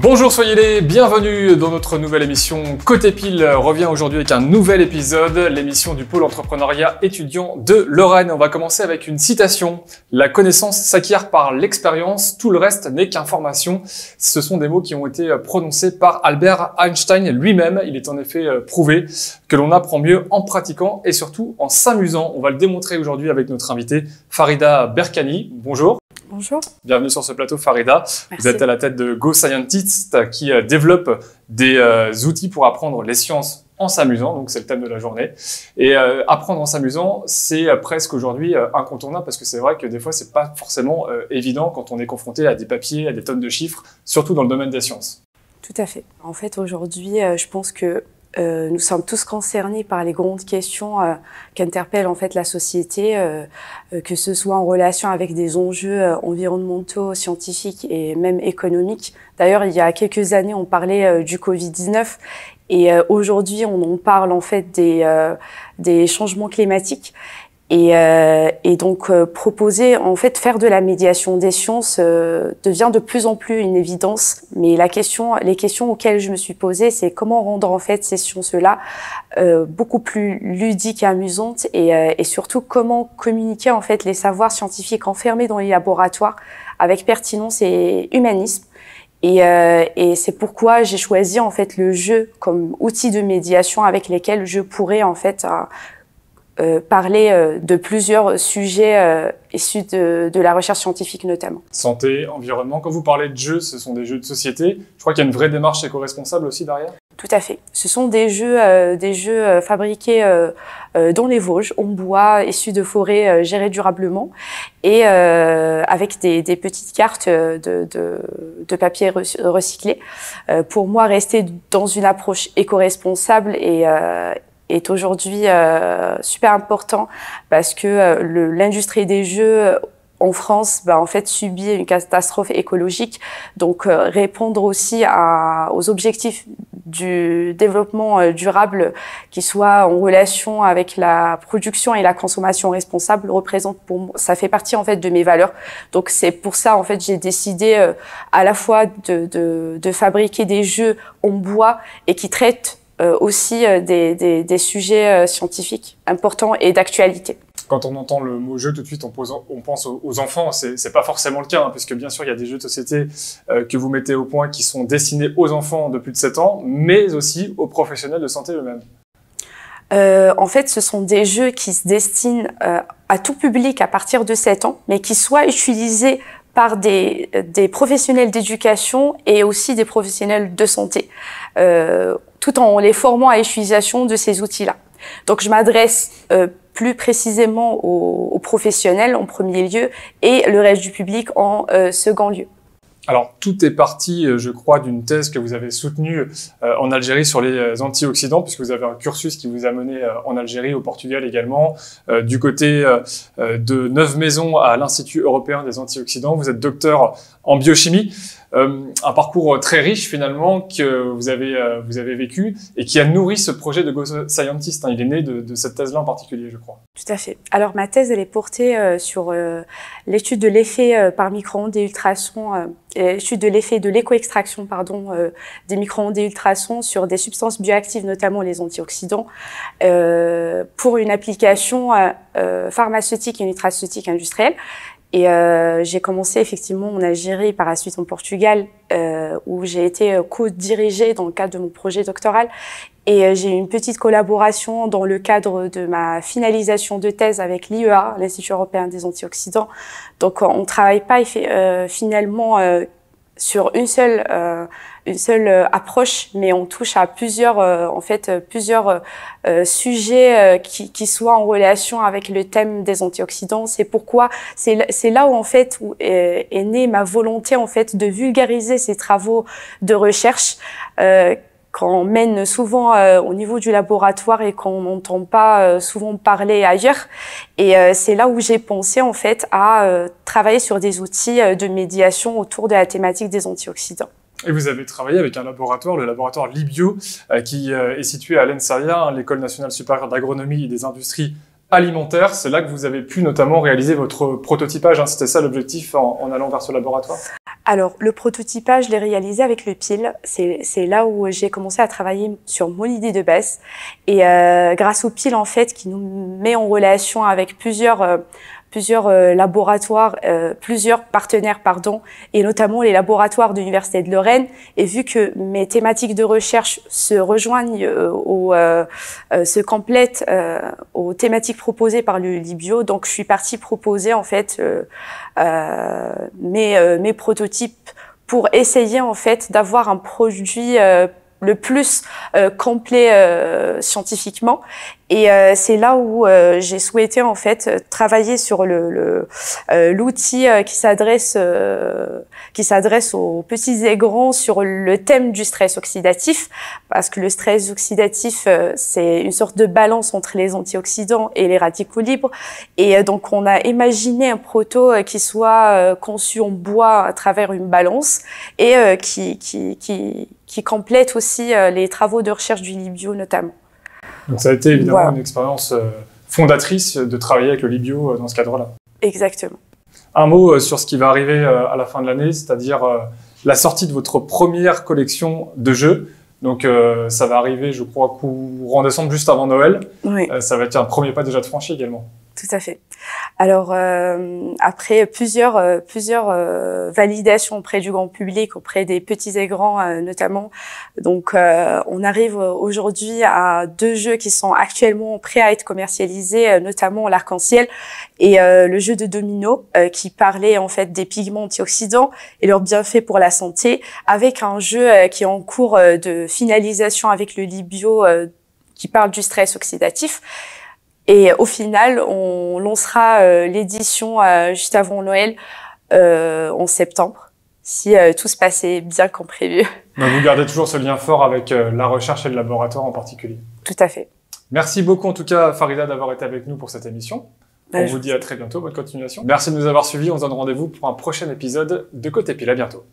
Bonjour, soyez les bienvenus dans notre nouvelle émission. Côté Pile revient aujourd'hui avec un nouvel épisode, l'émission du pôle entrepreneuriat étudiant de Lorraine. On va commencer avec une citation. La connaissance s'acquiert par l'expérience, tout le reste n'est qu'information. Ce sont des mots qui ont été prononcés par Albert Einstein lui-même. Il est en effet prouvé que l'on apprend mieux en pratiquant et surtout en s'amusant. On va le démontrer aujourd'hui avec notre invitée Farida Berkani. Bonjour. Bonjour. Bienvenue sur ce plateau, Farida. Merci. Vous êtes à la tête de Go Scientist qui développe des outils pour apprendre les sciences en s'amusant. Donc, c'est le thème de la journée. Et apprendre en s'amusant, c'est presque aujourd'hui incontournable parce que c'est vrai que des fois, c'est pas forcément évident quand on est confronté à des papiers, à des tonnes de chiffres, surtout dans le domaine des sciences. Tout à fait. En fait, aujourd'hui, je pense que nous sommes tous concernés par les grandes questions qu'interpelle en fait la société, que ce soit en relation avec des enjeux environnementaux, scientifiques et même économiques. D'ailleurs, il y a quelques années, on parlait du Covid-19 et aujourd'hui, on en parle en fait des changements climatiques. Et donc proposer, en fait, faire de la médiation des sciences devient de plus en plus une évidence. Mais les questions auxquelles je me suis posée, c'est comment rendre en fait ces sciences-là beaucoup plus ludiques et amusantes, et surtout comment communiquer en fait les savoirs scientifiques enfermés dans les laboratoires avec pertinence et humanisme. Et c'est pourquoi j'ai choisi en fait le jeu comme outil de médiation avec lesquels je pourrais en fait parler de plusieurs sujets issus de la recherche scientifique notamment. Santé, environnement. Quand vous parlez de jeux, ce sont des jeux de société. Je crois qu'il y a une vraie démarche éco-responsable aussi derrière. Tout à fait. Ce sont des jeux fabriqués dans les Vosges, en bois, issus de forêts gérées durablement, et avec des petites cartes de papier recyclé. Pour moi, rester dans une approche éco-responsable est aujourd'hui super important parce que l'industrie des jeux en France, en fait, subit une catastrophe écologique. Donc, répondre aussi aux objectifs du développement durable qui soit en relation avec la production et la consommation responsable représente pour moi, ça fait partie en fait de mes valeurs. Donc, c'est pour ça en fait j'ai décidé à la fois de fabriquer des jeux en bois et qui traitent aussi des sujets scientifiques importants et d'actualité. Quand on entend le mot jeu, tout de suite, on pense aux enfants. C'est pas forcément le cas, hein, puisque bien sûr, il y a des jeux de société que vous mettez au point qui sont destinés aux enfants de plus de 7 ans, mais aussi aux professionnels de santé eux-mêmes. En fait, ce sont des jeux qui se destinent à tout public à partir de 7 ans, mais qui soient utilisés par des professionnels d'éducation et aussi des professionnels de santé, tout en les formant à l'utilisation de ces outils-là. Donc, je m'adresse plus précisément aux professionnels en premier lieu et le reste du public en second lieu. Alors, tout est parti, je crois, d'une thèse que vous avez soutenue en Algérie sur les antioxydants, puisque vous avez un cursus qui vous a mené en Algérie, au Portugal également, du côté de Neuve-Maisons à l'Institut européen des antioxydants. Vous êtes docteur en biochimie. Un parcours très riche finalement que vous avez vécu et qui a nourri ce projet de Go Scientist. Il est né de cette thèse-là en particulier, je crois. Tout à fait. Alors ma thèse, elle est portée sur l'étude de l'effet par micro-ondes et ultrasons, l'étude de l'effet de l'éco-extraction des micro-ondes et ultrasons sur des substances bioactives, notamment les antioxydants, pour une application pharmaceutique et nutraceutique industrielle. Et j'ai commencé effectivement en Algérie, par la suite en Portugal, où j'ai été co-dirigée dans le cadre de mon projet doctoral. Et j'ai eu une petite collaboration dans le cadre de ma finalisation de thèse avec l'IEA, l'Institut européen des antioxydants. Donc on ne travaille pas finalement sur une seule approche, mais on touche à plusieurs sujets qui soient en relation avec le thème des antioxydants. C'est pourquoi c'est là où en fait où est née ma volonté en fait de vulgariser ces travaux de recherche qu'on mène souvent au niveau du laboratoire et qu'on n'entend pas souvent parler ailleurs. Et c'est là où j'ai pensé en fait à travailler sur des outils de médiation autour de la thématique des antioxydants. Et vous avez travaillé avec un laboratoire, le laboratoire Libio, qui est situé à l'ENSAIA, l'École nationale supérieure d'agronomie et des industries alimentaire. C'est là que vous avez pu notamment réaliser votre prototypage, hein. C'était ça l'objectif en allant vers ce laboratoire? Alors, le prototypage, je l'ai réalisé avec le PIL. C'est là où j'ai commencé à travailler sur mon idée de base. Et grâce au PIL, en fait, qui nous met en relation avec plusieurs laboratoires, plusieurs partenaires, et notamment les laboratoires de l'Université de Lorraine. Et vu que mes thématiques de recherche se rejoignent se complètent aux thématiques proposées par le Libio, donc je suis partie proposer en fait mes prototypes pour essayer en fait d'avoir un produit le plus complet scientifiquement. Et c'est là où j'ai souhaité en fait travailler sur l'outil qui s'adresse aux petits et grands sur le thème du stress oxydatif, parce que le stress oxydatif c'est une sorte de balance entre les antioxydants et les radicaux libres. Et donc on a imaginé un proto qui soit conçu en bois à travers une balance et qui complète aussi les travaux de recherche du Libio notamment. Donc ça a été évidemment une expérience fondatrice de travailler avec le Libio dans ce cadre-là. Exactement. Un mot sur ce qui va arriver à la fin de l'année, c'est-à-dire la sortie de votre première collection de jeux. Donc ça va arriver, je crois, courant décembre, juste avant Noël. Oui. Ça va être un premier pas déjà de franchi également. Tout à fait. Alors après plusieurs validations auprès du grand public, auprès des petits et grands notamment, donc on arrive aujourd'hui à 2 jeux qui sont actuellement prêts à être commercialisés, notamment l'Arc-en-Ciel et le jeu de domino qui parlait en fait des pigments antioxydants et leurs bienfaits pour la santé, avec un jeu qui est en cours de finalisation avec le Libio qui parle du stress oxydatif. Et au final, on lancera l'édition juste avant Noël, en septembre, si tout se passait bien comme prévu. Donc vous gardez toujours ce lien fort avec la recherche et le laboratoire en particulier. Tout à fait. Merci beaucoup en tout cas Farida d'avoir été avec nous pour cette émission. On vous dit à très bientôt, bonne continuation. Merci de nous avoir suivis, on se donne rendez-vous pour un prochain épisode de Côté Pile. À bientôt.